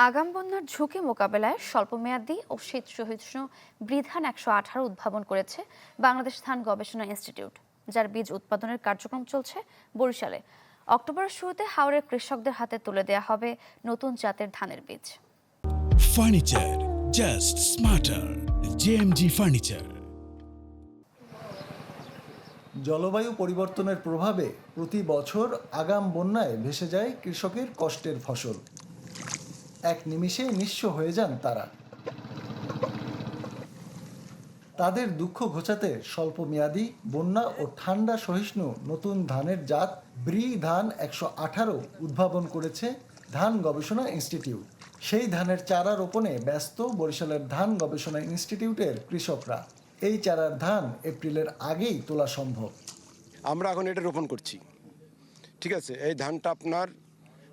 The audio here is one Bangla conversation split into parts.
আগাম বন্যার ঝুঁকি মোকাবেলায় স্বল্পমেয়াদী ও শীত সহিষ্ণু বৃধান ১১৮ উদ্ভাবন করেছে বাংলাদেশ ধান গবেষণা ইনস্টিটিউট, যার বীজ উৎপাদনের কার্যক্রম চলছে বরিশালে। অক্টোবরের শুরুতে হাওরের কৃষকদের হাতে তুলে দেওয়া হবে নতুন জাতের ধানের বীজ। Furniture just smarter, JMG furniture. জলবায়ু পরিবর্তনের প্রভাবে প্রতি বছর আগাম বন্যায় ভেসে যায় কৃষকের কষ্টের ফসল। এক নিমিষে নিঃস্ব হয়ে যান তারা। তাদের দুঃখ ঘোচাতে স্বল্পমেয়াদী বন্যা ও ঠান্ডা সহিষ্ণু নতুন ধানের জাত ব্রি ধান ১১৮ উদ্ভাবন করেছে ধান গবেষণা ইনস্টিটিউট। সেই ধানের চারা রোপণে ব্যস্ত বরিশালের ধান গবেষণা ইনস্টিটিউটের কৃষকরা। এই চারার ধান এপ্রিলের আগেই তোলা সম্ভব। আমরা এখন এটা রোপণ করছি, ঠিক আছে। এই ধানটা আপনার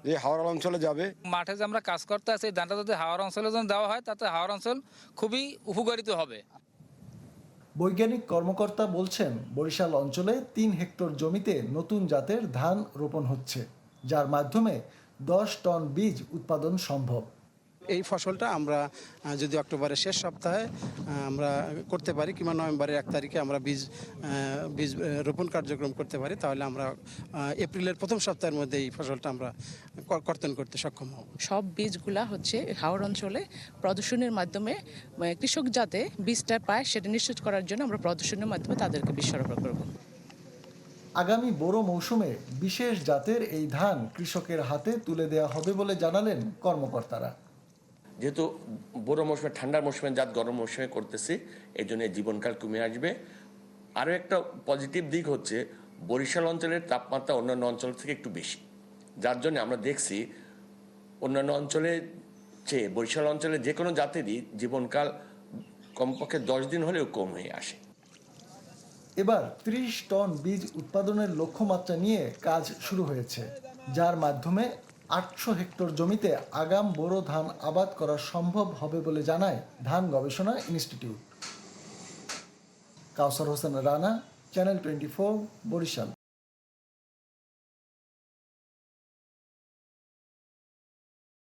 যে হাওড়া অঞ্চলে যাবে, মাঠে যে আমরা কাজ করতে আছি, এই ধানটা যদি হাওড়া অঞ্চলে যদি দেওয়া হয় তাতে হাওড়া অঞ্চল খুবই উপকারিত হবে। বৈজ্ঞানিক কর্মকর্তা বলছেন, বরিশাল অঞ্চলে ৩ হেক্টর জমিতে নতুন জাতের ধান রোপণ হচ্ছে, যার মাধ্যমে ১০ টন বীজ উৎপাদন সম্ভব। এই ফসলটা আমরা যদি অক্টোবরের শেষ সপ্তাহে আমরা করতে পারি কিংবা নভেম্বরের ১ তারিখে আমরা বীজ রোপণ কার্যক্রম করতে পারি, তাহলে আমরা এপ্রিলের প্রথম সপ্তাহের মধ্যে এই ফসলটা আমরা কর্তন করতে সক্ষম হব। সব বীজগুলা হচ্ছে হাওর অঞ্চলে প্রদর্শনের মাধ্যমে কৃষক যাতে বীজটা পায় সেটা নিশ্চিত করার জন্য আমরা প্রদর্শনের মাধ্যমে তাদেরকে বীজ সরবরাহ করব। আগামী বোরো মৌসুমে বিশেষ জাতের এই ধান কৃষকের হাতে তুলে দেওয়া হবে বলে জানালেন কর্মকর্তারা। যেহেতু বড় মৌসুমে, ঠান্ডার মৌসুমে জাত গরম মৌসুমে করতেছি, এই জন্য জীবনকাল কমে আসবে। আরও একটা পজিটিভ দিক হচ্ছে বরিশাল অঞ্চলের তাপমাত্রা অন্যান্য অঞ্চল থেকে একটু বেশি, যার জন্য আমরা দেখছি অন্যান্য অঞ্চলে চেয়ে বরিশাল অঞ্চলে যে কোনো জাতেরই জীবনকাল কমপক্ষে ১০ দিন হলেও কম হয়ে আসে। এবার ৩০ টন বীজ উৎপাদনের লক্ষ্যমাত্রা নিয়ে কাজ শুরু হয়েছে, যার মাধ্যমে ৮০০ হেক্টর জমিতে আগাম বোরো ধান আবাদ করা সম্ভব হবে বলে জানায় ধান গবেষণা ইনস্টিটিউট। কাউসার হোসেন রানা, চ্যানেল 24, বরিশাল।